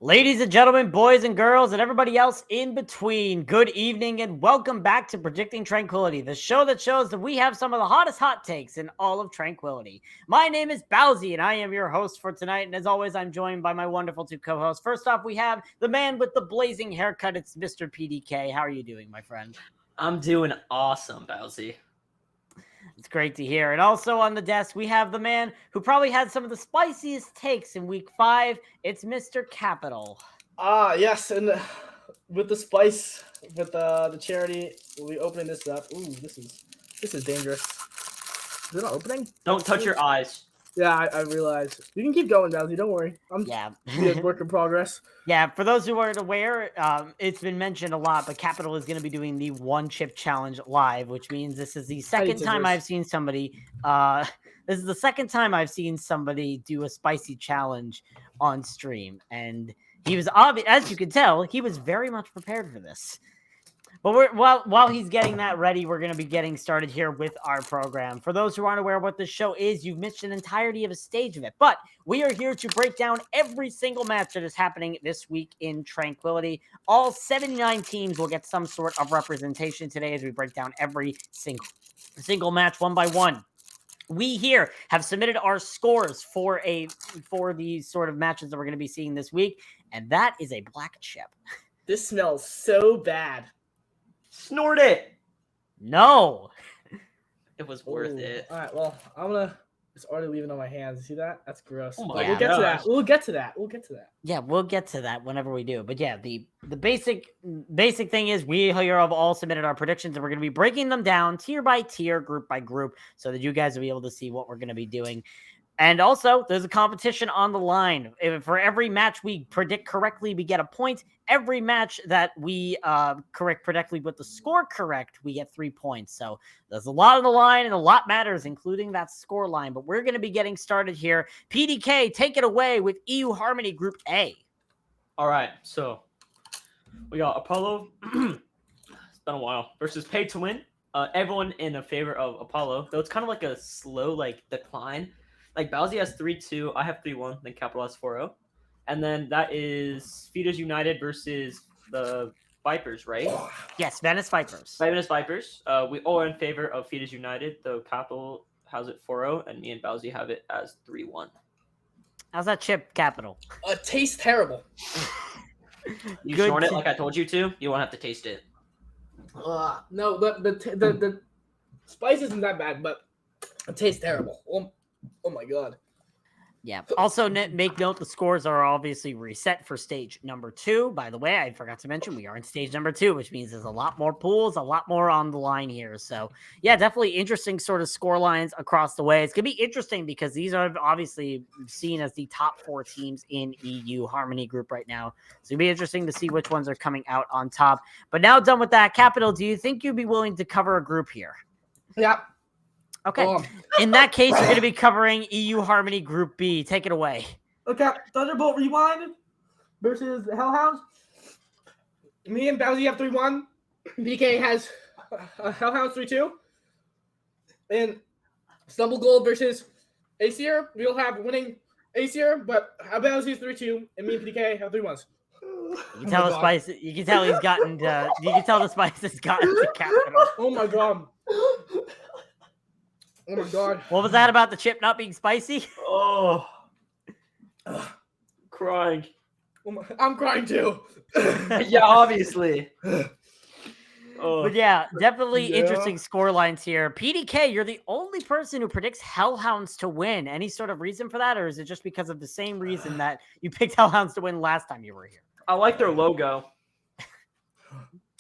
Ladies and gentlemen, boys and girls, and everybody else in between, good evening and welcome back to Predicting Tranquility, the show that shows that we have some of the hottest hot takes in all of Tranquility. My name is Bowsy, and I am your host for tonight, and as always, I'm joined by my wonderful two co-hosts. First off, we have the man with the blazing haircut. It's Mr. PDK. How are you doing, my friend? I'm doing awesome, Bowsy. It's great to hear. And also on the desk, we have the man who probably had some of the spiciest takes in week 5. It's Mr. Capital. Yes, and with the spice, with the charity, we'll be opening this up. Ooh, this is dangerous. Is it not opening? Don't touch your eyes. Yeah, I realize. You can keep going, Bowsy. Don't worry. I'm work in progress. Yeah, for those who aren't aware, it's been mentioned a lot, but Capital is going to be doing the one chip challenge live, which means this is the second time I've seen somebody. This is the second time I've seen somebody do a spicy challenge on stream, and he was obvious, as you can tell, he was very much prepared for this. But while he's getting that ready, we're going to be getting started here with our program. For those who aren't aware of what this show is, you've missed an entirety of a stage of it. But we are here to break down every single match that is happening this week in Tranquility. All 79 teams will get some sort of representation today as we break down every single match one by one. We here have submitted our scores for these sort of matches that we're going to be seeing this week, and that is a black chip. This smells so bad. Snort it. No. It was worth it. All right, well, it's already leaving on my hands. See that? That's gross. Oh my We'll get to that. We'll get to that. Yeah, we'll get to that whenever we do. But yeah, the basic thing is we here have all submitted our predictions, and we're going to be breaking them down tier by tier, group by group, so that you guys will be able to see what we're going to be doing. And also, there's a competition on the line. For every match we predict correctly, we get a point. Every match that we predict correctly with the score correct, we get 3 points. So there's a lot on the line, and a lot matters, including that score line. But we're going to be getting started here. PDK, take it away with EU Harmony Group A. All right, so we got Apollo. It's been a while. Versus Pay to Win. Everyone in a favor of Apollo, though it's kind of like a slow decline. Like Bowsy has 3-2, I have 3-1, then Capital has 4-0. And then that is Feeders United versus the Vipers, right? Yes, Venice Vipers. Venice Vipers. We all are in favor of Feeders United, though Capital has it 4-0, and me and Bowsy have it as 3-1. How's that chip, Capital? It tastes terrible. You snort it like I told you to? You won't have to taste it. No, the spice isn't that bad, but it tastes terrible. Oh my god. Yeah. Also, make note the scores are obviously reset for stage number 2. By the way, I forgot to mention we are in stage number 2, which means there's a lot more pools, a lot more on the line here. So, yeah, definitely interesting sort of score lines across the way. It's going to be interesting because these are obviously seen as the top 4 teams in EU Harmony Group right now. So, it'll be interesting to see which ones are coming out on top. But now done with that, Capital, do you think you'd be willing to cover a group here? Yeah. Okay. In that case, you're going to be covering EU Harmony Group B. Take it away. Okay. Thunderbolt Rewind versus Hellhounds. Me and Bowsy have 3-1. BK has Hellhounds 3-2. And Stumble Gold versus Aesir. We'll have winning Aesir, but Bowsy's 3-2, and me and PK have 3-1s. You can tell the spice. You can tell he's gotten to. You can tell the spice has gotten to Capital. Oh my god. Oh my god. What was that about the chip not being spicy? Oh. Crying. I'm crying too. Yeah, obviously. But yeah, definitely interesting score lines here. PDK, you're the only person who predicts Hellhounds to win. Any sort of reason for that, or is it just because of the same reason that you picked Hellhounds to win last time you were here? I like their logo.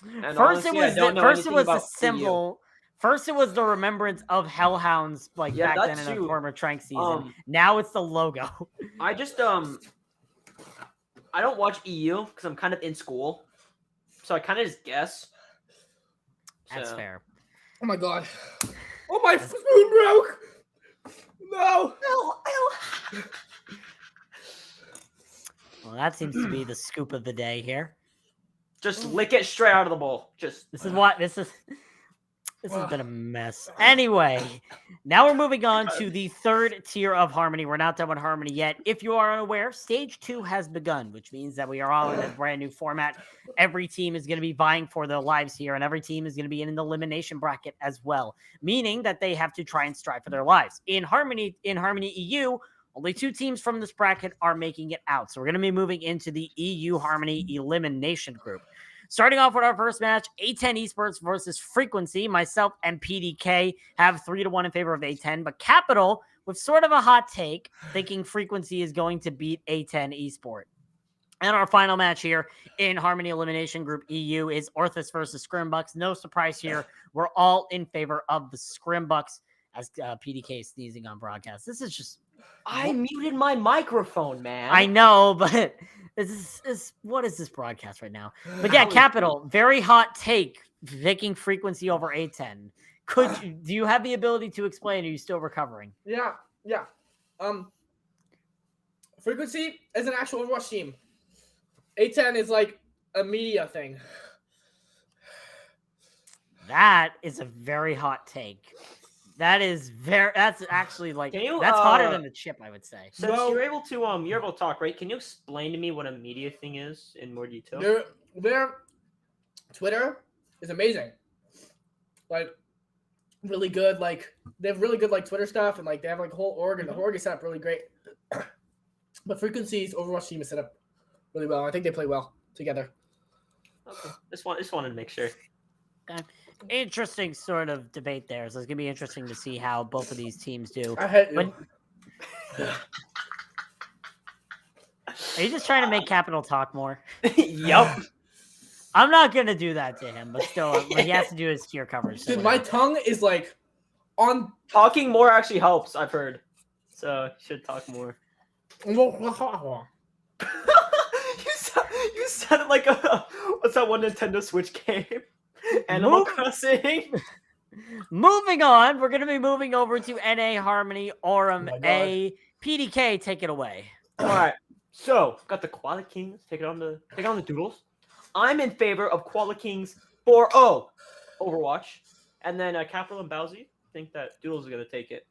And First, honestly, it was the symbol. First, it was the remembrance of Hellhounds, back then in a former Trank season. Now it's the logo. I just I don't watch EU because I'm kind of in school, so I kind of just guess. That's fair. Oh my god! Oh, my spoon broke! No! Well, that seems to be the scoop of the day here. Just lick it straight out of the bowl. This is This has been a mess. Anyway, now we're moving on to the third tier of Harmony. We're not done with Harmony yet. If you are unaware, Stage 2 has begun, which means that we are all in a brand new format. Every team is going to be vying for their lives here, and every team is going to be in an elimination bracket as well, meaning that they have to try and strive for their lives. In Harmony EU, only 2 teams from this bracket are making it out. So we're going to be moving into the EU Harmony elimination group. Starting off with our first match, A10 Esports versus Frequency. Myself and PDK have 3-1 in favor of A10, but Capital, with sort of a hot take, thinking Frequency is going to beat A10 Esport. And our final match here in Harmony Elimination Group EU is Orthus versus Scrimbucks. No surprise here. We're all in favor of the Scrimbucks, as PDK is sneezing on broadcast. This is just... I muted my microphone, man. I know, but what is this broadcast right now? But yeah, Capital, very hot take, taking Frequency over A10. Do you have the ability to explain? Are you still recovering? Yeah. Frequency is an actual Overwatch team. A10 is like a media thing. That is a very hot take. That's actually like, that's hotter than the chip, I would say. Since you're able to talk, right? Can you explain to me what a media thing is in more detail? Their Twitter is amazing. Like, really good. Like, they have really good like Twitter stuff, and like they have like a whole org, and the org is set up really great. But Frequency's Overwatch team is set up really well. I think they play well together. Okay, just wanted to make sure. Okay. Interesting sort of debate there. So it's gonna be interesting to see how both of these teams do. I hate you. Are you just trying to make Capital talk more? Yup. I'm not gonna do that to him, but still, what he has to do is tier coverage. So dude, my tongue is like on. Talking more actually helps, I've heard. So you should talk more. You you sounded like what's that one Nintendo Switch game? Animal Crossing. Moving on, we're going to be moving over to NA Harmony Aurum A. PDK, take it away. All right. So, got the Koala Kings take on the Doodles. I'm in favor of Koala Kings 4-0 Overwatch. And then Capital and Bowsy think that Doodles is going to take it.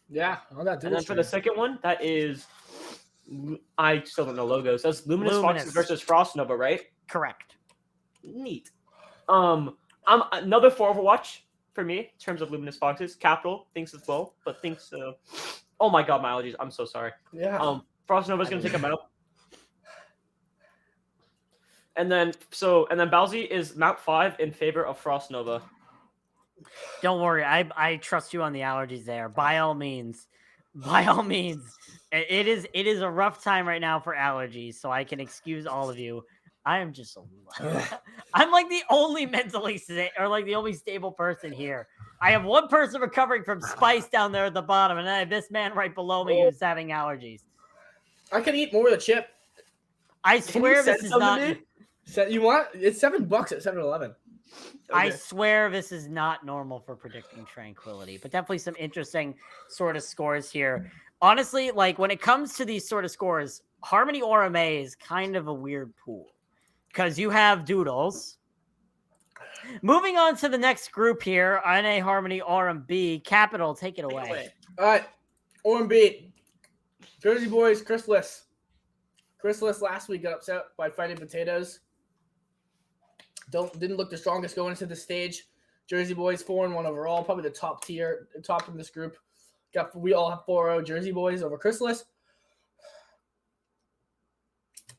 Yeah, on that Doodles. And then for the second one, that is... I still don't know logos. That's Luminous Foxes versus Frost Nova, right? Correct. Neat. I'm another 4 Overwatch for me in terms of Luminous Foxes. Capital thinks as well, but thinks oh my god, my allergies. I'm so sorry. Yeah. Frost Nova's gonna take him out. And then Bowsy is map 5 in favor of Frost Nova. Don't worry, I trust you on the allergies there. By all means. It is a rough time right now for allergies, so I can excuse all of you. I am just I'm like the only the only stable person here. I have one person recovering from spice down there at the bottom, and I have this man right below me who's having allergies. I can eat more of the chip. I swear this is not. You want? It's $7 at 7-Eleven. Okay. I swear this is not normal for predicting Tranquility, but definitely some interesting sort of scores here. Honestly, like when it comes to these sort of scores, Harmony Aurum A is kind of a weird pool because you have Doodles. Moving on to the next group here, NA Harmony Aurum B. Capital, take it away. All right, Aurum B. Jersey Boys, Chrysalis. Chrysalis last week got upset by Fighting Potatoes. Didn't look the strongest going into the stage. Jersey Boys 4-1 overall, probably the top in this group. We all have 4-0 Jersey Boys over Chrysalis.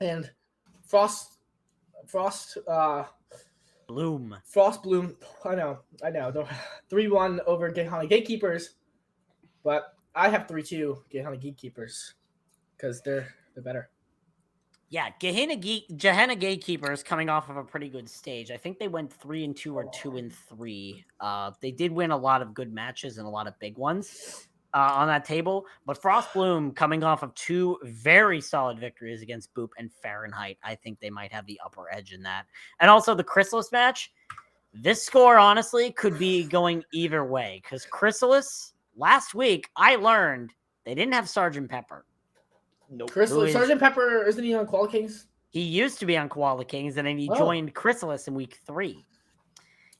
And Frost Bloom. I know. 3-1 over Gehana Gatekeepers. But I have 3-2 Gehana Gatekeepers because they're better. Yeah, Gehenna Gatekeepers coming off of a pretty good stage. I think they went 3-2 or 2-3. They did win a lot of good matches and a lot of big ones on that table. But Frost Bloom coming off of 2 very solid victories against Boop and Fahrenheit. I think they might have the upper edge in that. And also the Chrysalis match. This score, honestly, could be going either way. Because Chrysalis, last week, I learned they didn't have Sgt. Pepper. Nope. Sgt. Pepper, isn't he on Koala Kings? He used to be on Koala Kings, and then he joined Chrysalis in week 3.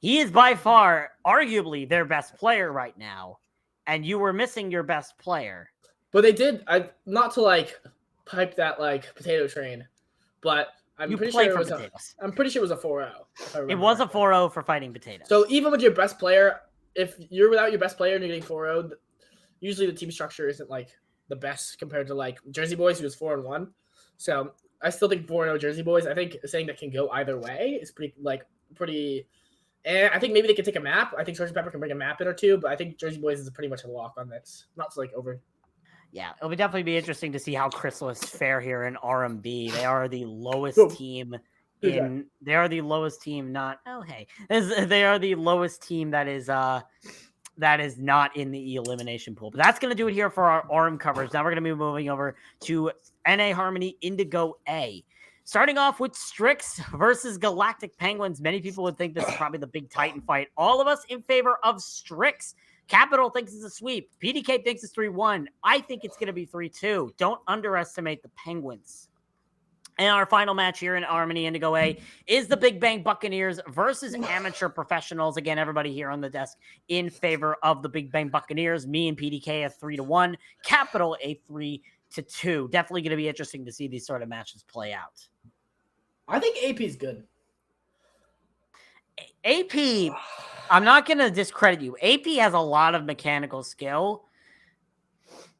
He is by far, arguably, their best player right now, and you were missing your best player. But they did. Not to like pipe that like potato train, but I'm pretty sure it was potatoes. I'm pretty sure it was a 4-0. It was a 4-0 for fighting potatoes. So even with your best player, if you're without your best player and you're getting 4-0, usually the team structure isn't like the best compared to like Jersey Boys, who was 4-1. So I still think 4-0 Jersey Boys. I think saying that can go either way is pretty. And I think maybe they could take a map. I think Sgt. Pepper can bring a map in or two, but I think Jersey Boys is pretty much a lock on this. Not to like over. Yeah, it'll definitely be interesting to see how Chrysalis fare here in RMB. They are the lowest team in. They are the lowest team. Not they are the lowest team that is not in the elimination pool. But that's going to do it here for our RM coverage. Now we're going to be moving over to NA Harmony Indigo A. Starting off with Strix versus Galactic Penguins. Many people would think this is probably the big Titan fight. All of us in favor of Strix. Capital thinks it's a sweep. PDK thinks it's 3-1. I think it's going to be 3-2. Don't underestimate the Penguins. And our final match here in Harmony Indigo A is the Big Bang Buccaneers versus Amateur Professionals. Again, everybody here on the desk in favor of the Big Bang Buccaneers. Me and PDK a 3-1. Capital a 3-2. Definitely going to be interesting to see these sort of matches play out. I think AP is good. AP, I'm not going to discredit you. AP has a lot of mechanical skill,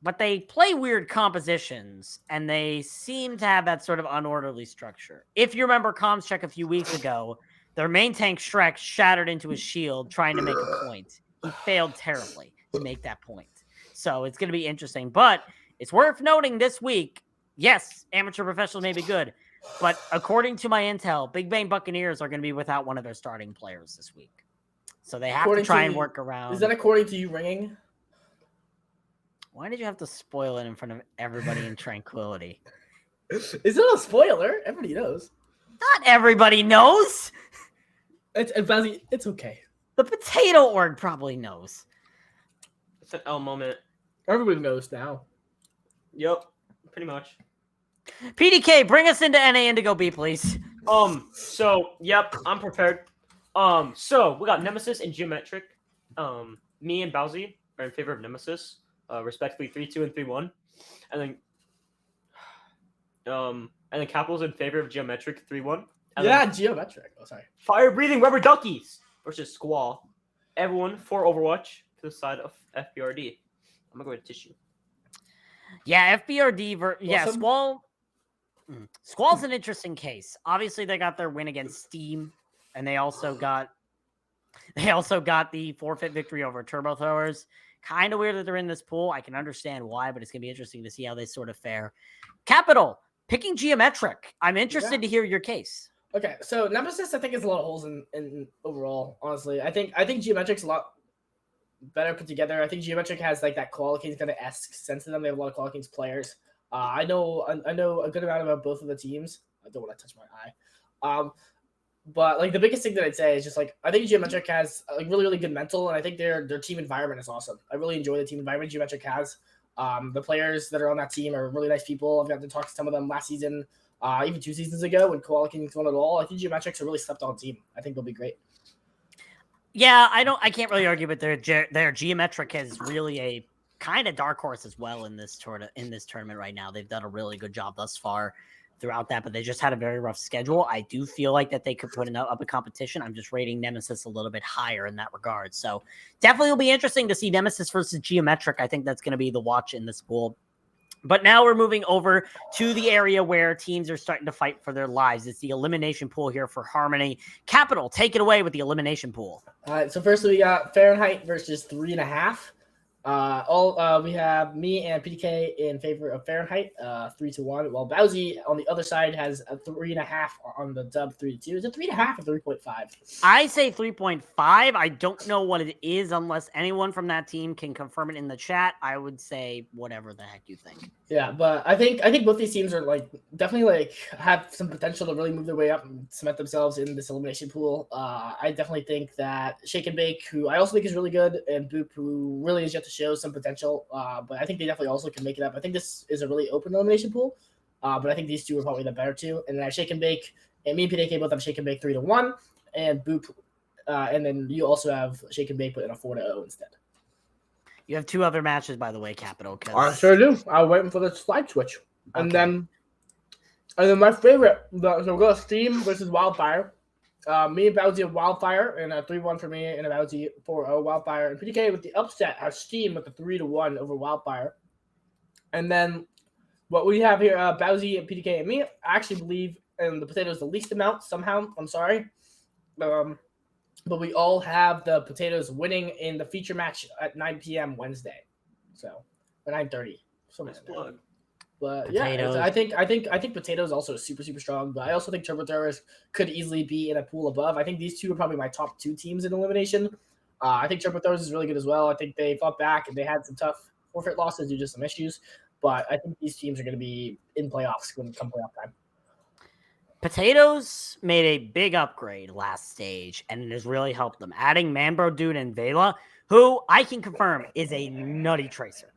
but they play weird compositions, and they seem to have that sort of unorderly structure. If you remember comms check a few weeks ago, their main tank Shrek shattered into his shield trying to make a point. He failed terribly to make that point. So it's going to be interesting. But it's worth noting this week, yes, Amateur Professionals may be good, but according to my intel, Big Bang Buccaneers are going to be without one of their starting players this week. So they have to try and work around. Is that according to you ringing? Why did you have to spoil it in front of everybody in Tranquility? Is it a spoiler? Everybody knows. Not everybody knows. It's okay. The potato org probably knows. It's an L moment. Everybody knows now. Yep, pretty much. PDK, bring us into NA Indigo B, please. So, yep, I'm prepared. So we got Nemesis and Geometric. Me and Bowsy are in favor of Nemesis, respectively 3-2 and 3-1. And then Capital's in favor of Geometric 3-1. Geometric. Oh, sorry. Fire-breathing rubber duckies versus Squall. Everyone for Overwatch to the side of FBRD. I'm gonna go with tissue. Yeah, FBRD. Squall. Squall's an interesting case. Obviously, they got their win against Steam, and they also got the forfeit victory over Turbo Throwers. Kind of weird that they're in this pool. I can understand why, but it's gonna be interesting to see how they sort of fare. Capital picking Geometric. I'm interested to hear your case. Okay, so Nemesis, I think, has a lot of holes in overall. Honestly, I think Geometric's a lot better put together. I think Geometric has like that Quality Kings kind of esque sense to them. They have a lot of Quality Kings players. I know a good amount about both of the teams. I don't want to touch my eye. But like the biggest thing that I'd say is just like I think Geometric has like really, really good mental, and I think their team environment is awesome. I really enjoy the team environment Geometric has. The players that are on that team are really nice people. I've got to talk to some of them last season, even 2 seasons ago when Quality Kings won it all. I think Geometric's a really stepped on team. I think they'll be great. Yeah, I can't really argue, but their Geometric is really a kind of dark horse as well in this tournament right now. They've done a really good job thus far throughout that, but they just had a very rough schedule. I do feel like that they could put up a competition. I'm just rating Nemesis a little bit higher in that regard. So definitely will be interesting to see Nemesis versus Geometric. I think that's going to be the watch in this pool. But now we're moving over to the area where teams are starting to fight for their lives. It's the elimination pool here for Harmony. Capital, take it away with the elimination pool. All right, so first we got Fahrenheit versus 3.5. We have me and PDK in favor of Fahrenheit, 3-1. While Bowsy on the other side has a 3.5 on the dub, 3-2. Is it 3.5 or 3.5? I say 3.5. I don't know what it is unless anyone from that team can confirm it in the chat. I would say whatever the heck you think. Yeah, but I think both these teams are like definitely like have some potential to really move their way up and cement themselves in this elimination pool. I definitely think that Shake and Bake, who I also think is really good, and Boop, who really is yet to show some potential, but I think they definitely also can make it up. I think this is a really open elimination pool, but I think these two are probably the better two. And then I have Shake and Bake, and me and PDK both have Shake and Bake 3-1, and Boop and then you also have Shake and Bake, but in a 4-0 instead. You have 2 other matches, by the way, Capital. I sure do. I'm waiting for the slide switch. And then my favorite, so we'll go Steam versus Wildfire. Me and Bowsy have Wildfire, and a 3-1 for me, and a Bowsy 4-0 Wildfire. And PDK with the upset has Steam with the 3-1 over Wildfire. And then what we have here, Bowsy and PDK and me, I actually believe in the potatoes the least amount somehow. I'm sorry. But we all have the potatoes winning in the feature match at 9 p.m. Wednesday. So, or 9:30. Nice plug. But Potatoes. yeah, I think potatoes also super strong. But I also think Turbo Throwers could easily be in a pool above. I think these two are probably my top 2 teams in elimination. I think Turbo Throwers is really good as well. I think they fought back and they had some tough forfeit losses due to some issues. But I think these teams are going to be in playoffs when it comes playoff time. Potatoes made a big upgrade last stage, and it has really helped them. Adding Manbro Dude and Vela, who I can confirm is a nutty tracer.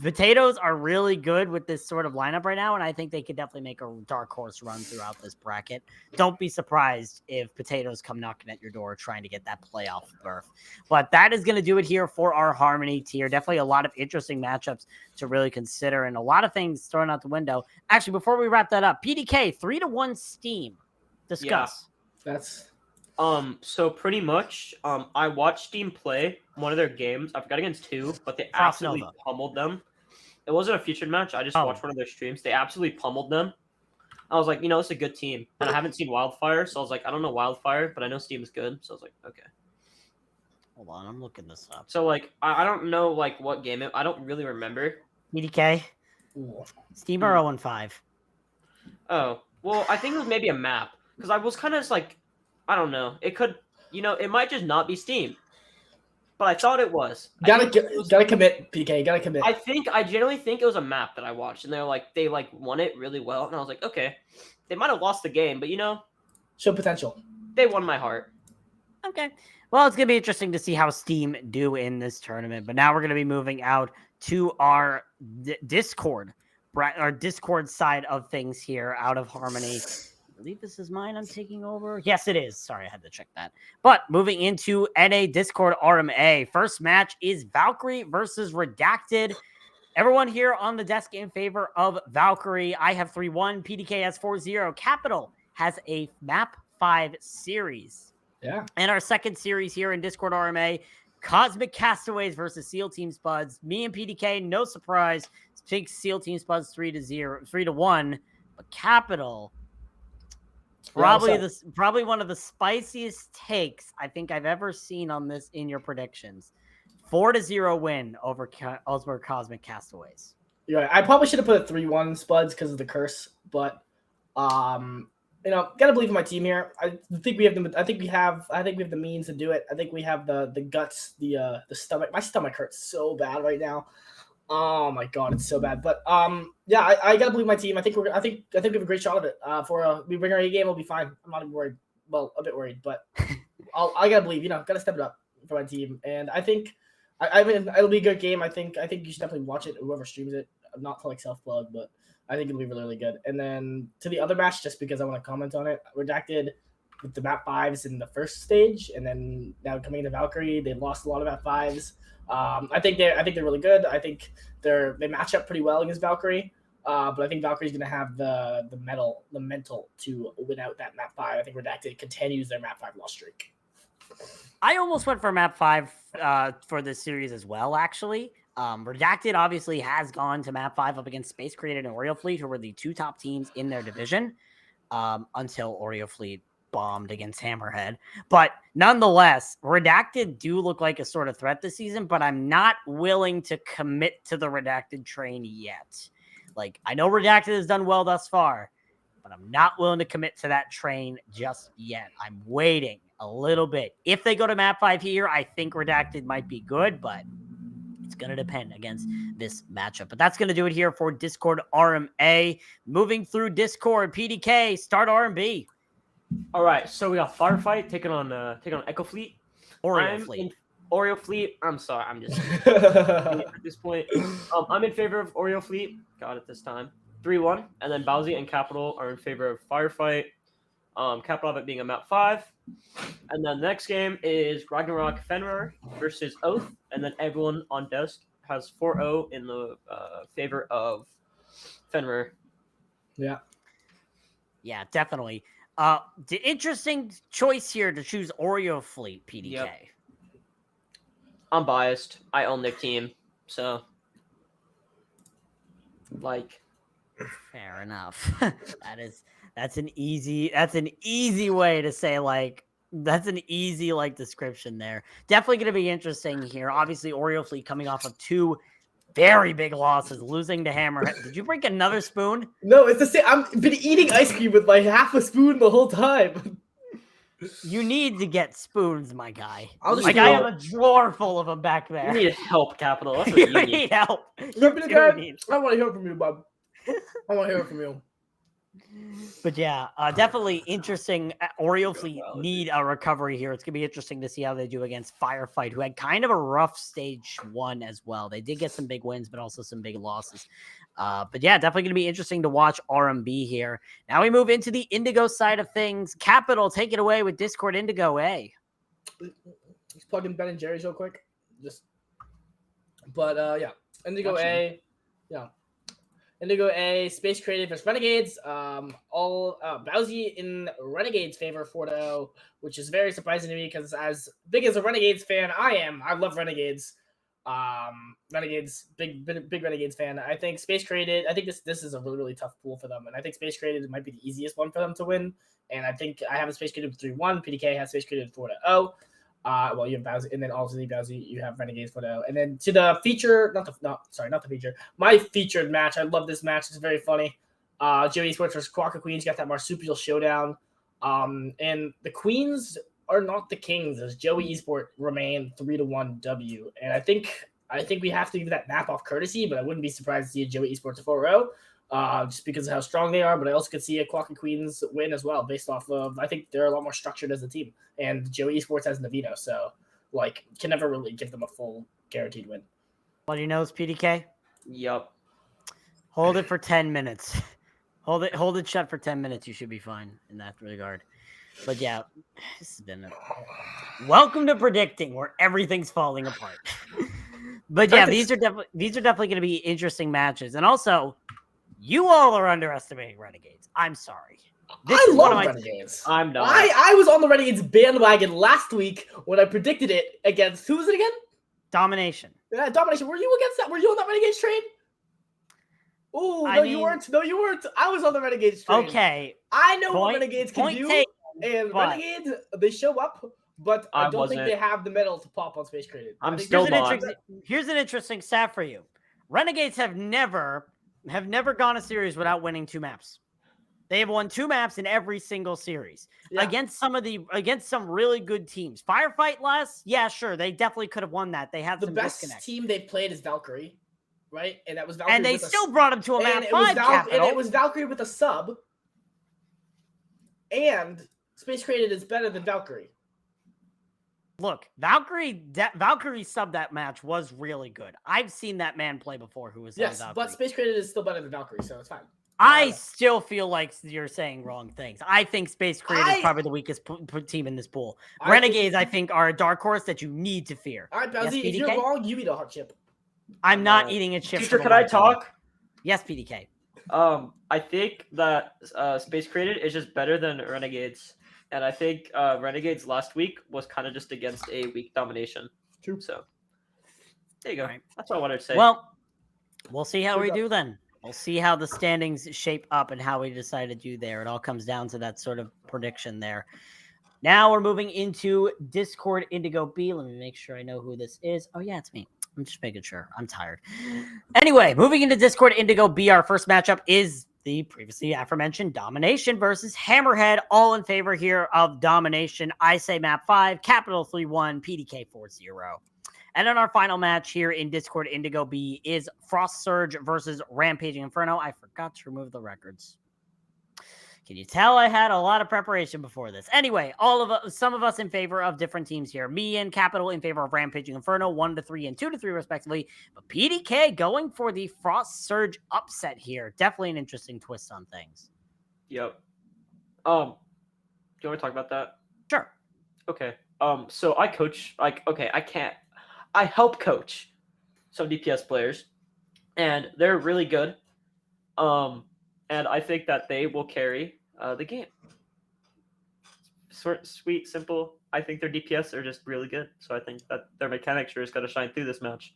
Potatoes are really good with this sort of lineup right now, and I think they could definitely make a dark horse run throughout this bracket. Don't be surprised if Potatoes come knocking at your door trying to get that playoff berth. But that is going to do it here for our Harmony tier. Definitely a lot of interesting matchups to really consider, and a lot of things thrown out the window. Actually, before we wrap that up, PDK 3-1 Steam. Discuss. Yeah, that's so pretty much, I watched Steam play one of their games. I forgot against who, but they absolutely pummeled them. It wasn't a featured match. I just watched one of their streams. They absolutely pummeled them. I was like, it's a good team. And I haven't seen Wildfire, so I was like, I don't know Wildfire, but I know Steam is good. So I was like, okay. Hold on, I'm looking this up. So, like, I don't know, like, what game I don't really remember. PDK? Steam are 0-5. Oh, well, I think it was maybe a map. Because I was kind of just like, I don't know. It could, it might just not be Steam. But I thought it was. Gotta commit, PK. Gotta commit. I generally think it was a map that I watched, and they won it really well, and I was like, okay, they might have lost the game, but show potential. They won my heart. Okay. Well, it's gonna be interesting to see how Steam do in this tournament. But now we're gonna be moving out to our Discord, our Discord side of things here, out of Harmony. I believe this is mine I'm taking over. Yes, it is. Sorry, I had to check that. But moving into NA Discord RMA. First match is Valkyrie versus Redacted. Everyone here on the desk in favor of Valkyrie. I have 3-1. PDK has 4-0. Capital has a map 5 series. Yeah. And our second series here in Discord RMA, Cosmic Castaways versus SEAL Team Spuds. Me and PDK, no surprise, take SEAL Team Spuds 3-1. But Capital, probably one of the spiciest takes I think I've ever seen on this in your predictions. 4-0 win over Cosmic Castaways. Yeah, I probably should have put a 3-1 Spuds because of the curse, but gotta believe in my team here. I think we have the means to do it. I think we have the guts, the stomach. My stomach hurts so bad right now. Oh my god, it's so bad. But yeah, I gotta believe my team. I think we have a great shot of it. We bring our A game, we'll be fine. I'm not even worried. Well, a bit worried, but I gotta believe. Gotta step it up for my team. And I think I mean it'll be a good game. I think you should definitely watch it. Whoever streams it, not to self plug, but I think it'll be really, really good. And then to the other match, just because I want to comment on it, Redacted with the map 5s in the first stage, and then now coming into Valkyrie, they lost a lot of map 5s. I think they're really good. I think they match up pretty well against Valkyrie. But I think Valkyrie's gonna have the mental to win out that map 5. I think Redacted continues their map 5 loss streak. I almost went for map 5 for this series as well, actually. Redacted obviously has gone to map 5 up against Space Created and Oreo Fleet, who were the 2 top teams in their division until Oreo Fleet bombed against Hammerhead. But nonetheless, Redacted do look like a sort of threat this season, but I'm not willing to commit to the Redacted train yet. Like, I know Redacted has done well thus far, but I'm not willing to commit to that train just yet. I'm waiting a little bit. If they go to map 5 here, I think Redacted might be good, but it's going to depend against this matchup. But that's going to do it here for Discord RMA. Moving through Discord, PDK, start R&B. All right, so we got Firefight taking on Echo Fleet. Oreo Fleet. I'm sorry, I'm just at this point. I'm in favor of Oreo Fleet. Got it this time. 3-1, and then Bowsy and Capital are in favor of Firefight. Capital of it being a map 5. And then the next game is Ragnarok Fenrir versus Oath. And then everyone on desk has 4-0 in the favor of Fenrir. Yeah. Yeah, definitely. The interesting choice here to choose Oreo Fleet, PDK. Yep. I'm biased. I own their team, so like fair enough. that's an easy way to say like that's an easy like description there. Definitely going to be interesting here. Obviously, Oreo Fleet coming off of 2 very big losses, losing to Hammerhead. Did you break another spoon? No, it's the same. I've been eating ice cream with like half a spoon the whole time. You need to get spoons, my guy. I'll just Like I have a drawer full of them back there. you need help, Capital. That's what You need help. I want to hear from you, bub. I want to hear from you. But yeah, definitely interesting. Oreo Fleet need a recovery here. It's going to be interesting to see how they do against Firefight, who had kind of a rough stage 1 as well. They did get some big wins, but also some big losses. But yeah, definitely going to be interesting to watch RMB here. Now we move into the Indigo side of things. Capital, take it away with Discord Indigo A. Let's plug in Ben and Jerry's real quick. Yeah, Indigo A. Yeah. Indigo A, Space Creative versus Renegades. All Bowsy in Renegades' favor 4-0, which is very surprising to me because as big as a Renegades fan I love Renegades. Renegades, big Renegades fan. I think Space Created. I think this is a really, really tough pool for them, and I think Space Created might be the easiest one for them to win. And I think I have a Space Created 3-1. PDK has Space Created 4-0. Well, you have Bowsy, and then also the Bowsy, you have Renegades 4-0. And then to the feature, not the feature, my featured match. I love this match. It's very funny. Joey Esports versus Quokka Queens got that marsupial showdown. And the Queens are not the Kings, as Joey Esports remain 3-1 W. And I think we have to give that map off courtesy, but I wouldn't be surprised to see a Joey Esports 4-0. Just because of how strong they are, but I also could see a Quokka Queens win as well, based off of I think they're a lot more structured as a team, and Joey Esports has Navino, so like can never really give them a full guaranteed win. What do you know is PDK? Yup. Hold it for 10 minutes. Hold it shut for 10 minutes. You should be fine in that regard. But yeah, this has been welcome to predicting where everything's falling apart. But yeah, these are definitely going to be interesting matches, and also. You all are underestimating Renegades. I'm sorry. I love Renegades. I'm not. I was on the Renegades bandwagon last week when I predicted it against who was it again? Domination. Yeah, Domination. Were you against that? Were you on that Renegades train? Oh, no, you weren't. No, you weren't. I was on the Renegades train. Okay. I know what Renegades can do. And Renegades, they show up, but I don't think they have the medal to pop on Space Created. Here's an interesting stat for you. Renegades have never gone a series without winning 2 maps. They have won 2 maps in every single series against some really good teams. Firefight last, yeah, sure, they definitely could have won that. They had the some best disconnect. Team they've played is Valkyrie, right? And that was Valkyrie, and they still brought them to a map 5. And it was Valkyrie with a sub. And Space Created is better than Valkyrie. Look, Valkyrie sub that match was really good. I've seen that man play before who was Valkyrie. But Space Created is still better than Valkyrie, so it's fine. I still feel like you're saying wrong things. I think Space Created is probably the weakest team in this pool. Renegades, I think, are a dark horse that you need to fear. All right, Bowsy, if you're wrong, you eat a hot chip. I'm not eating a chip. Teacher, could I talk? Yes, PDK. I think that Space Created is just better than Renegades. And I think Renegades last week was kind of just against a weak Domination. True. So there you go. Right. That's what I wanted to say. Well, we'll see how we do then. We'll see how the standings shape up and how we decide to do there. It all comes down to that sort of prediction there. Now we're moving into Discord Indigo B. Let me make sure I know who this is. Oh, yeah, it's me. I'm just making sure. I'm tired. Anyway, moving into Discord Indigo B, our first matchup is the previously aforementioned Domination versus Hammerhead, all in favor here of Domination. I say map 5, Capital 3-1, PDK 4-0. And then our final match here in Discord Indigo B is Frost Surge versus Rampaging Inferno. I forgot to remove the records. Can you tell I had a lot of preparation before this? Anyway, some of us in favor of different teams here. Me and Capital in favor of Rampaging Inferno, 1-3 and 2-3 respectively. But PDK going for the Frost Surge upset here. Definitely an interesting twist on things. Yep. you want to talk about that? Sure. Okay. So I coach. I help coach some DPS players, and they're really good. And I think that they will carry the game. Short, sweet, simple. I think their DPS are just really good. So I think that their mechanics are just going to shine through this match.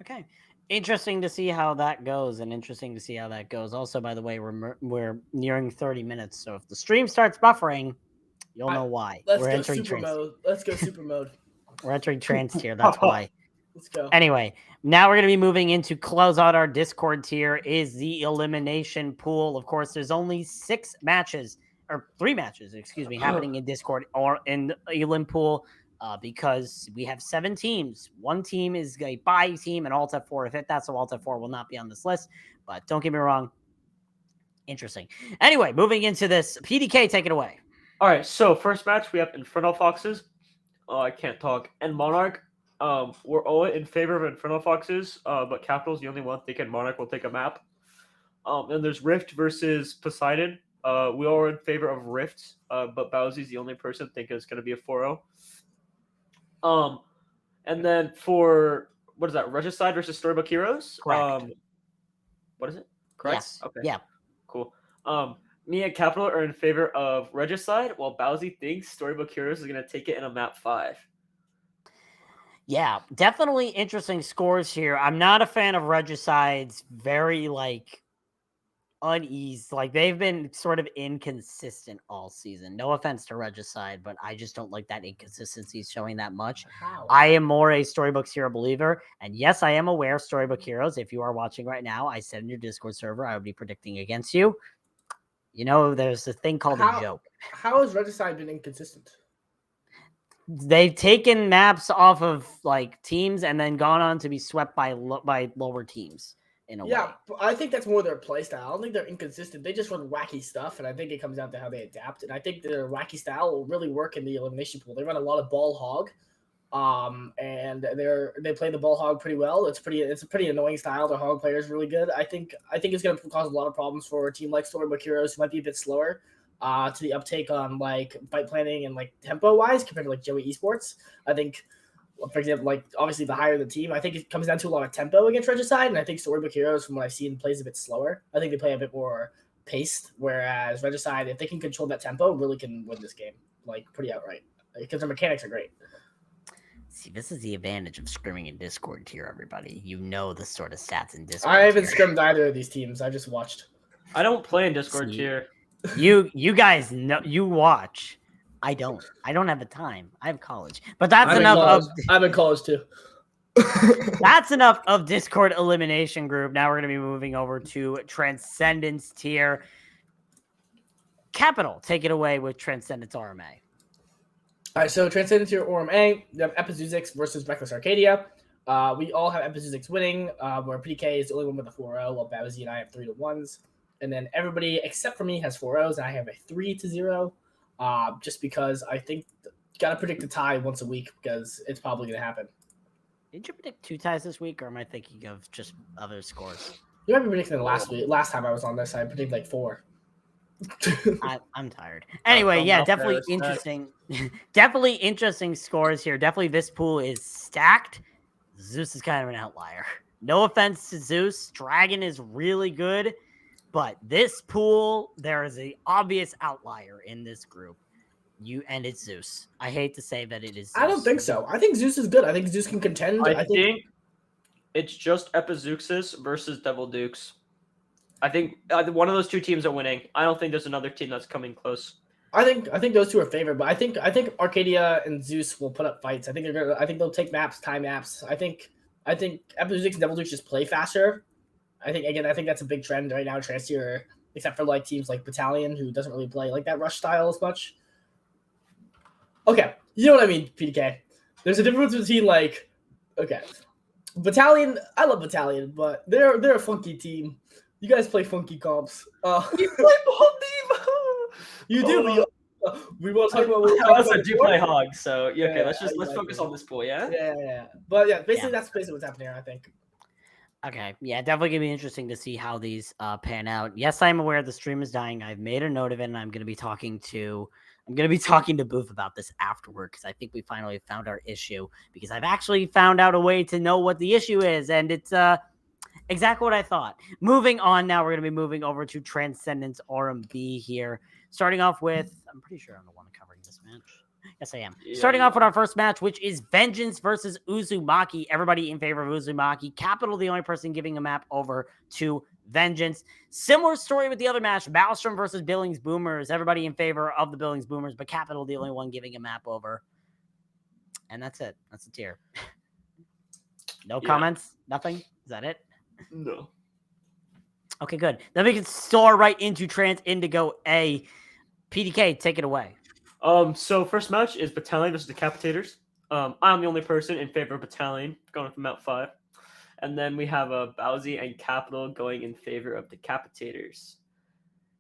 Okay. Interesting to see how that goes, Also, by the way, we're nearing 30 minutes, so if the stream starts buffering, you'll know why. We're entering super mode. Let's go super mode. We're entering trans tier. That's why. Let's go. Anyway, now we're going to be moving into close out our Discord tier is the elimination pool. Of course, there's only 3 matches, happening in Discord or in the Elim pool because we have 7 teams. 1 team is a bye team and Alt F4 if it that's so Alt F4 will not be on this list. But don't get me wrong. Interesting. Anyway, moving into this, PDK, take it away. All right, so first match we have Infernal Foxes. Oh, I can't talk. And Monarch. We're all in favor of Infernal Foxes, but Capital's the only one thinking Monarch will take a map. And there's Rift versus Poseidon. We all are in favor of Rift, but Bowsy's the only person thinking it's going to be a 4-0. And then for, what is that, Regicide versus Storybook Heroes? Correct. What is it? Correct? Yes. Okay. Yeah. Cool. Me and Capital are in favor of Regicide, while Bowsy thinks Storybook Heroes is going to take it in a map 5. Yeah, definitely interesting scores here. I'm not a fan of Regicide's very, unease. They've been sort of inconsistent all season. No offense to Regicide, but I just don't like that inconsistency showing that much. How? I am more a Storybooks Hero believer. And yes, I am aware of Storybook Heroes. If you are watching right now, I said in your Discord server, I would be predicting against you. You know, there's a thing called a joke. How has Regicide been inconsistent? They've taken maps off of teams and then gone on to be swept by lower teams in a way. Yeah, I think that's more their play style. I don't think they're inconsistent. They just run wacky stuff, and I think it comes down to how they adapt. And I think their wacky style will really work in the elimination pool. They run a lot of ball hog, and they play the ball hog pretty well. It's a pretty annoying style. Their hog player is really good. I think it's going to cause a lot of problems for a team like Storybook Heroes, who might be a bit slower. To the uptake on fight planning and tempo wise compared to Joey Esports. I think, for example, obviously the higher the team, I think it comes down to a lot of tempo against Regicide, and I think Storybook Heroes, from what I've seen, plays a bit slower. I think they play a bit more paced, whereas Regicide, if they can control that tempo, really can win this game pretty outright because their mechanics are great. See, this is the advantage of scrimming in Discord tier, everybody. You know the sort of stats in Discord. I haven't scrimmed either of these teams. I just watched. I don't play in Discord tier. You guys know, you watch. I don't have the time. I have college. But that's enough I'm in college too. That's enough of Discord elimination group. Now we're going to be moving over to Transcendence tier. Capital, take it away with Transcendence RMA. All right, so Transcendence tier RMA, we have Epizuzix versus Reckless Arcadia. We all have Epizuzix winning, where PK is the only one with a 4-0, while Bowsy and I have 3-1s. And then everybody except for me has 4-0s, and I have a 3-0. Just because I think got to predict a tie once a week because it's probably going to happen. Did you predict 2 ties this week, or am I thinking of just other scores? You might be predicting last time I was on this, I predicted 4. I'm tired. Anyway, yeah, definitely interesting. Definitely interesting scores here. Definitely this pool is stacked. Zeus is kind of an outlier. No offense to Zeus. Dragon is really good. But this pool, there is an obvious outlier in this group. And it's Zeus. I hate to say that it is Zeus. I don't think so. I think Zeus is good. I think Zeus can contend. I think it's just Epizeuxis versus Devil Dukes. I think one of those 2 teams are winning. I don't think there's another team that's coming close. I think those 2 are favored, but I think Arcadia and Zeus will put up fights. I think they'll take maps, time maps. I think Epizeuxis and Devil Dukes just play faster. I think that's a big trend right now, trans tier, except for teams like Battalion, who doesn't really play that rush style as much. Okay, you know what I mean, PDK. There's a difference between Battalion. I love Battalion, but they're a funky team. You guys play funky comps. You play ball team. You do. We want to talk about. I also do play Hog, so okay. Let's focus on this pool, yeah. Yeah. But yeah, basically that's what's happening here, I think. Okay, yeah, definitely gonna be interesting to see how these pan out. Yes, I'm aware the stream is dying. I've made a note of it, and I'm gonna be talking to Booth about this afterward because I think we finally found our issue. Because I've actually found out a way to know what the issue is, and it's exactly what I thought. Moving on now, we're gonna be moving over to Transcendence RMB here. Starting off with, I'm pretty sure I'm the one covering this match. Yes, I am. Yeah, Starting off with our first match, which is Vengeance versus Uzumaki. Everybody in favor of Uzumaki. Capital, the only person giving a map over to Vengeance. Similar story with the other match, Maelstrom versus Billings Boomers. Everybody in favor of the Billings Boomers, but Capital, the only one giving a map over. And that's it. That's a tier. No comments? Nothing? Is that it? No. Okay, good. Then we can soar right into Trans Indigo A. PDK, take it away. So first match is Battalion versus Decapitators. I'm the only person in favor of Battalion going from Mount 5. And then we have Bowsy and Capital going in favor of Decapitators.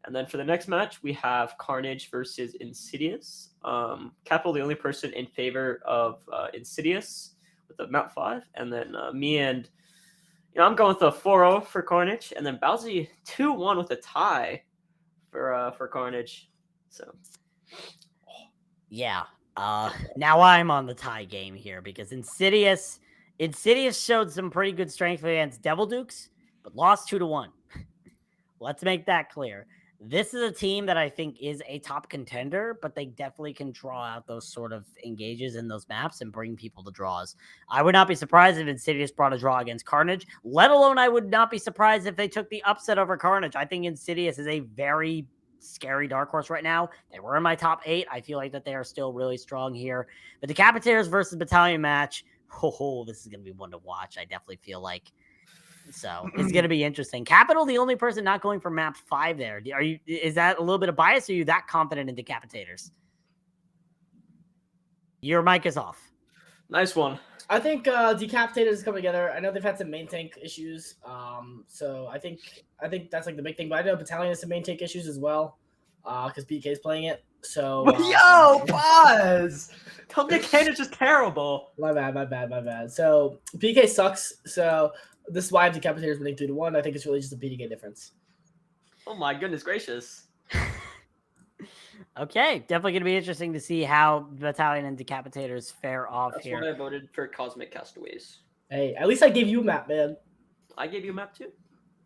And then for the next match, we have Carnage versus Insidious. Capital, the only person in favor of Insidious with the Mount 5. And then me and, I'm going with a 4-0 for Carnage. And then Bowsy 2-1 with a tie for Carnage. So... Yeah. Now I'm on the tie game here because Insidious showed some pretty good strength against Devil Dukes, but lost 2-1. Let's make that clear. This is a team that I think is a top contender, but they definitely can draw out those sort of engages in those maps and bring people to draws. I would not be surprised if Insidious brought a draw against Carnage, let alone I would not be surprised if they took the upset over Carnage. I think Insidious is a very scary dark horse right now. They were in my top 8. I feel like that they are still really strong here. The Decapitators versus Battalion match, this is going to be one to watch. I definitely feel like. So it's going to be interesting. Capital, the only person not going for map 5 there. Is that a little bit of bias, or are you that confident in Decapitators? Your mic is off. Nice one. I think Decapitators is coming together. I know they've had some main tank issues. So I think that's like the big thing. But I know Battalion has some main tank issues as well. Because PK is playing it. So yo, pause. Tom Dick Kane is just terrible. My bad. So PK sucks. So this is why Decapitators winning 3-1. I think it's really just a PK difference. Oh my goodness gracious. Okay, definitely going to be interesting to see how Battalion and Decapitators fare off here. That's why I voted for Cosmic Castaways. Hey, at least I gave you a map, man. I gave you a map too.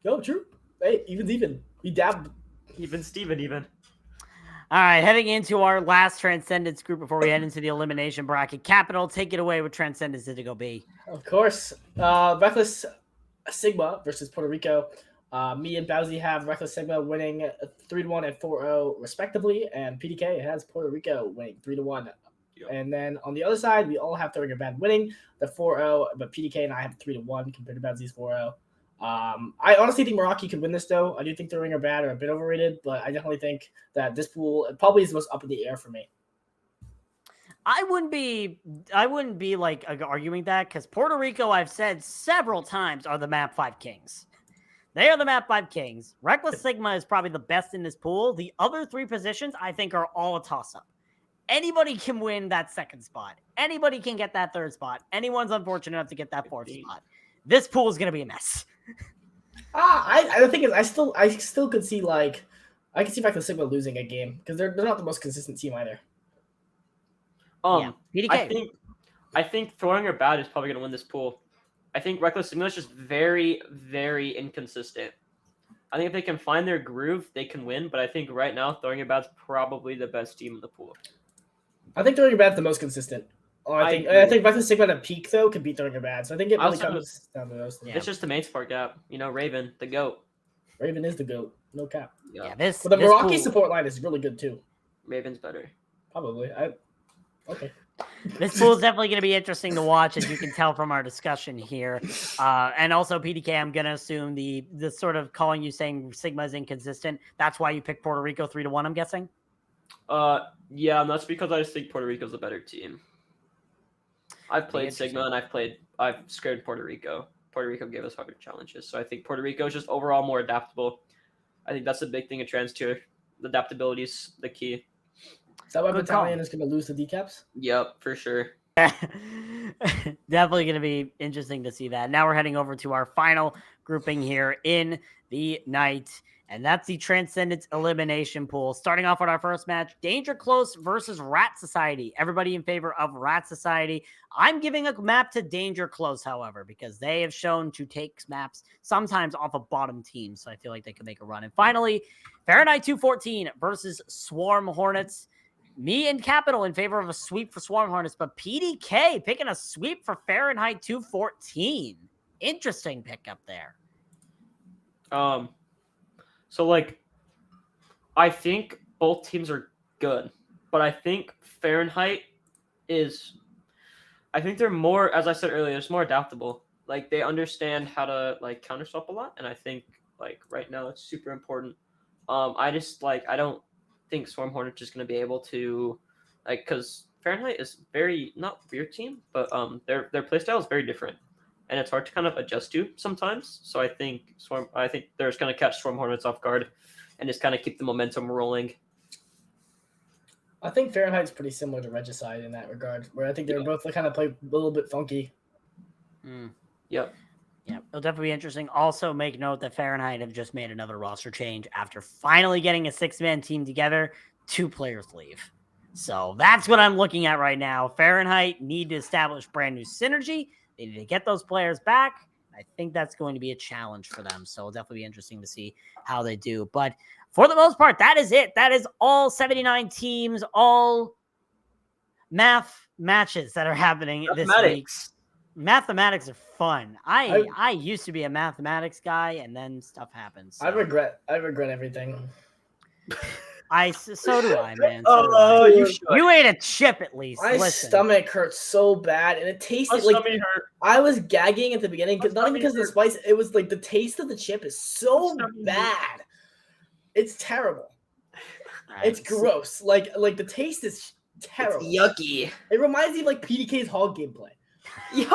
Yo, true. Hey, even. We dabbed. Even Steven, even. All right, heading into our last Transcendence group before we head into the elimination bracket. Capital, take it away with Transcendence Indigo B. Of course. Reckless Sigma versus Puerto Rico. Me and Bowsy have Reckless Sigma winning 3-1 and 4-0 respectively, and PDK has Puerto Rico winning 3-1. Yep. And then on the other side, we all have Throwing a Bad winning the 4-0, but PDK and I have 3-1 compared to Bowsy's 4-0. I honestly think Meraki could win this though. I do think Throwing a Bad are a bit overrated, but I definitely think that this pool probably is the most up in the air for me. I wouldn't be like arguing that because Puerto Rico, I've said several times, are the map 5 kings. They are the map 5 kings. Reckless Sigma is probably the best in this pool. The other 3 positions, I think, are all a toss-up. Anybody can win that second spot. Anybody can get that third spot. Anyone's unfortunate enough to get that 4th spot. This pool is going to be a mess. The thing is, I still could see I can see Reckless Sigma losing a game because they're not the most consistent team either. PDK. I think Throwing a Bad is probably going to win this pool. I think Reckless Sigma is just very, very inconsistent. I think if they can find their groove, they can win. But I think right now, Throwing a Bad's probably the best team in the pool. I think Throwing a Bad's the most consistent. I think Reckless Sigma at a peak though could beat Throwing a Bad. So I think it really comes down to those things. It's just the main spark gap. Raven, the GOAT. Raven is the GOAT. No cap. Yeah, but the Meraki support line is really good too. Raven's better. Probably. Okay. This pool is definitely going to be interesting to watch, as you can tell from our discussion here. And also, PDK, I'm going to assume the sort of calling you saying Sigma is inconsistent. That's why you picked Puerto Rico 3-1, I'm guessing? Yeah, and that's because I just think Puerto Rico's a better team. I've played Sigma, and I've scared Puerto Rico. Puerto Rico gave us harder challenges. So I think Puerto Rico is just overall more adaptable. I think that's the big thing in Trans Tier. Adaptability is the key. Is that why Battalion is going to lose the decaps? Yep, for sure. Definitely going to be interesting to see that. Now we're heading over to our final grouping here in the night, and that's the Transcendence Elimination Pool. Starting off with our first match, Danger Close versus Rat Society. Everybody in favor of Rat Society. I'm giving a map to Danger Close, however, because they have shown to take maps sometimes off of bottom teams, so I feel like they could make a run. And finally, Fahrenheit 214 versus Swarm Hornets. Me and Capital in favor of a sweep for Swarm Hornets, but PDK picking a sweep for Fahrenheit 214. Interesting pickup there. So like, I think both teams are good, but I think Fahrenheit is, I think they're more, as I said earlier, it's more adaptable. Like they understand how to like counter swap a lot, and I think like right now it's super important. I don't think Swarm Hornets is going to be able to, like, because Fahrenheit is very not weird team, but their playstyle is very different, and it's hard to kind of adjust to sometimes. So I think they're just going to catch Swarm Hornets off guard, and just kind of keep the momentum rolling. I think Fahrenheit's pretty similar to Regicide in that regard, where I think they're both kind of play a little bit funky. Yep. Yeah, it'll definitely be interesting. Also, make note that Fahrenheit have just made another roster change after finally getting a 6-man team together. 2 players leave. So that's what I'm looking at right now. Fahrenheit need to establish brand new synergy. They need to get those players back. I think that's going to be a challenge for them. So it'll definitely be interesting to see how they do. But for the most part, that is it. That is all 79 teams, all math matches that are happening this week. Mathematics are fun. I used to be a mathematics guy, and then stuff happens. So. I regret everything. So do I, man. So you ate a chip at least. My stomach hurts so bad, and it tasted like I was gagging at the beginning, not even because of the spice. It was like the taste of the chip is so bad. It's terrible. Right. It's gross. Like the taste is terrible. It's yucky. It reminds me of like PDK's hog gameplay. Yo,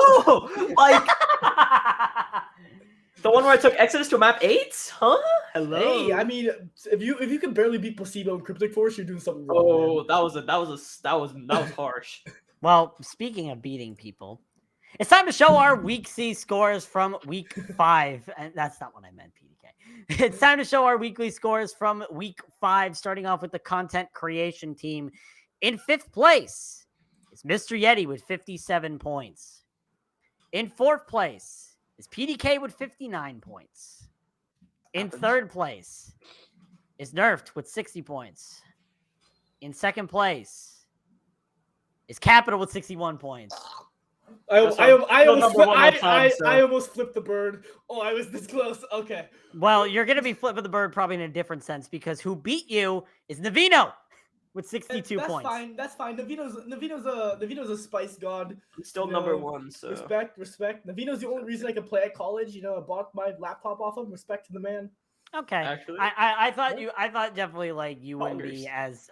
like the one where I took Exodus to map 8? Huh? Hello. Hey, I mean, if you can barely beat Placebo and Cryptic Force, you're doing something wrong. Oh, man. that was harsh. Well, speaking of beating people, it's time to show our week C scores from week 5, and that's not what I meant, PDK. It's time to show our weekly scores from week 5, starting off with the content creation team. In 5th place is Mr. Yeti with 57 points. In 4th place is PDK with 59 points. In 3rd place is Nerfed with 60 points. In 2nd place is Capital with 61 points. I almost flipped the bird. Oh, I was this close. Okay. Well, you're going to be flipping the bird probably in a different sense, because who beat you is Navino with 62 points. That's fine. Navino's a spice god. He's still number 1. So respect. Navino's the only reason I could play at college. You know, I bought my laptop off him. Respect to the man. Okay. Actually, I thought definitely like you wouldn't be as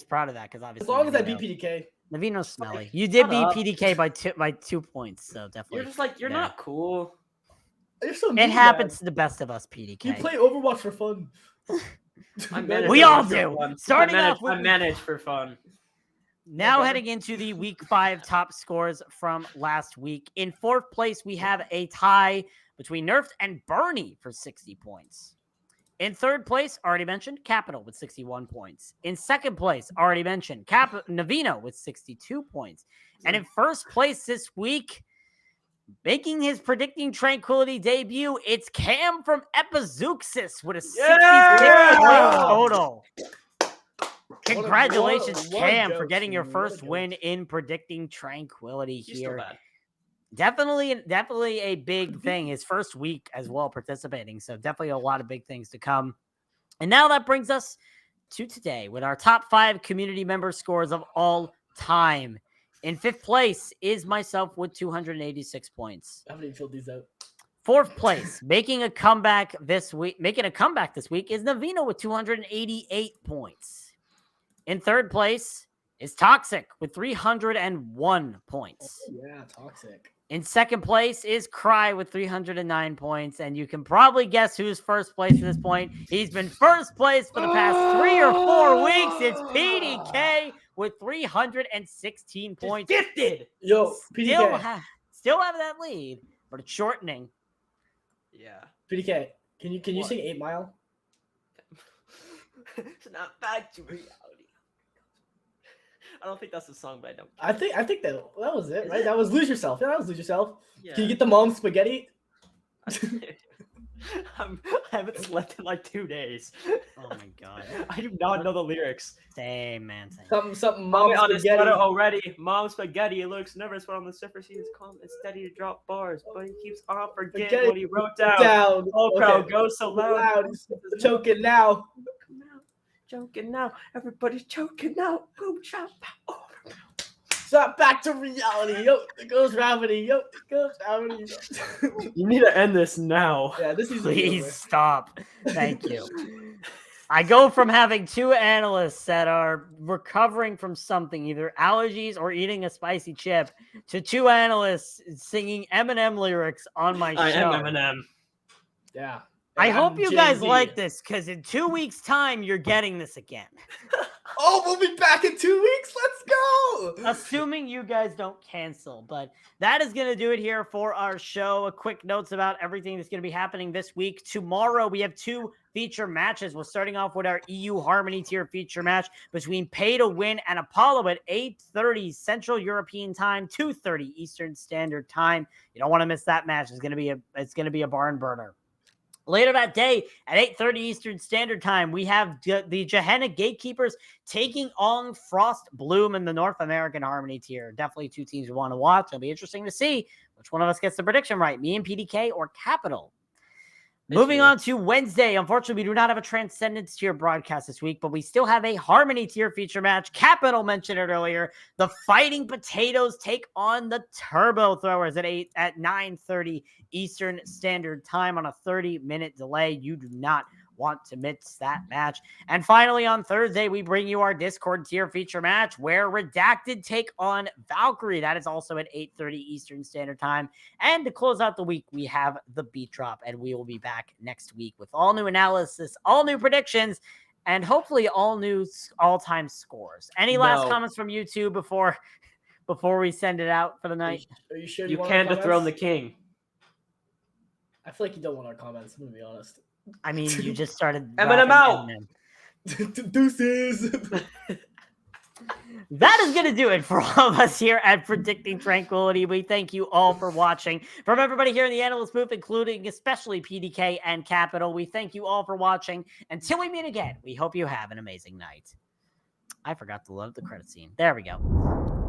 proud of that, because obviously as long as I beat PDK. Navino's smelly. You did beat PDK by 2 points, so definitely. You're just like you're not cool. You're so mean, it happens to the best of us, PDK. You play Overwatch for fun. We all do. Starting off, I manage for fun. Now heading into the week 5 top scores from last week. In 4th place, we have a tie between Nerfed and Bernie for 60 points. In 3rd place, already mentioned, Capital with 61 points. In 2nd place, already mentioned, Navino with 62 points. And in 1st place this week, making his Predicting Tranquility debut, it's Cam from Epizeuxis with a 66 point total. Congratulations, Cam, for getting your first win in Predicting Tranquility here. Definitely a big thing. His first week as well participating. So definitely a lot of big things to come. And now that brings us to today with our top 5 community member scores of all time. In 5th place is myself with 286 points. How many filled these out? 4th place, making a comeback this week is Navino with 288 points. In 3rd place is Toxic with 301 points. Oh, yeah, Toxic. In second place is Cry with 309 points, and you can probably guess who's first place at this point. He's been first place for the past 3 or 4 weeks. It's PDK with 316 points. Gifted. Yo, PDK. Still have that lead, but it's shortening. Yeah. PDK, can you What? sing 8 Mile? It's not back to reality. I don't think that's the song, but I don't. I think that was it, Is right? it? That was Lose Yourself. Yeah, that was Lose Yourself. Yeah. Can you get the mom spaghetti? I haven't slept in like 2 days. Oh my god. I do not know the lyrics. Same, man. Same. Something Mom mom on his spaghetti. sweater already. Mom spaghetti. It looks nervous, but on the surface he is calm and steady to drop bars. But he keeps on forgetting what he wrote down. Whole crowd goes so loud. He's choking now. Choking now. Everybody's choking now. Boom, chop. Oh. Stop, back to reality. Yo, it goes gravity. Yo, it goes gravity. You need to end this now. Yeah, this is Please stop. Thank you. I go from having 2 analysts that are recovering from something, either allergies or eating a spicy chip, to 2 analysts singing Eminem lyrics on my show. I am Eminem. Yeah. I And hope I'm you guys Jay-Z. like this, because in 2 weeks' time, you're getting this again. Oh, we'll be back in 2 weeks. Let's go. Assuming you guys don't cancel. But that is going to do it here for our show. A quick notes about everything that's going to be happening this week. Tomorrow, we have 2 feature matches. We're starting off with our EU Harmony tier feature match between Pay to Win and Apollo at 8:30 Central European Time, 2:30 Eastern Standard Time. You don't want to miss that match. It's going to be a barn burner. Later that day at 8:30 Eastern Standard Time, we have the Gehenna Gatekeepers taking on Frost Bloom in the North American Harmony tier. Definitely 2 teams we want to watch. It'll be interesting to see which one of us gets the prediction right, me and PDK or Capital. Moving on to Wednesday. Unfortunately, we do not have a Transcendence tier broadcast this week, but we still have a Harmony tier feature match. Capital mentioned it earlier. The Fighting Potatoes take on the Turbo Throwers at 9:30 Eastern Standard Time on a 30-minute delay. You do not want to miss that match. And finally, on Thursday, we bring you our Discord tier feature match where Redacted take on Valkyrie. That is also at 8:30 Eastern Standard Time. And to close out the week, we have the Beat Drop, and we will be back next week with all new analysis, all new predictions, and hopefully all new all-time scores. Any last comments from you two before we send it out for the night? Are you sure You want can't our dethrone the comments? king. I feel like you don't want our comments. I'm gonna be honest. I mean, you just started. Eminem out. Deuces. That is going to do it for all of us here at Predicting Tranquility. We thank you all for watching. From everybody here in the analyst booth, including especially PDK and Capital, we thank you all for watching. Until we meet again, we hope you have an amazing night. I forgot to load the credit scene. There we go.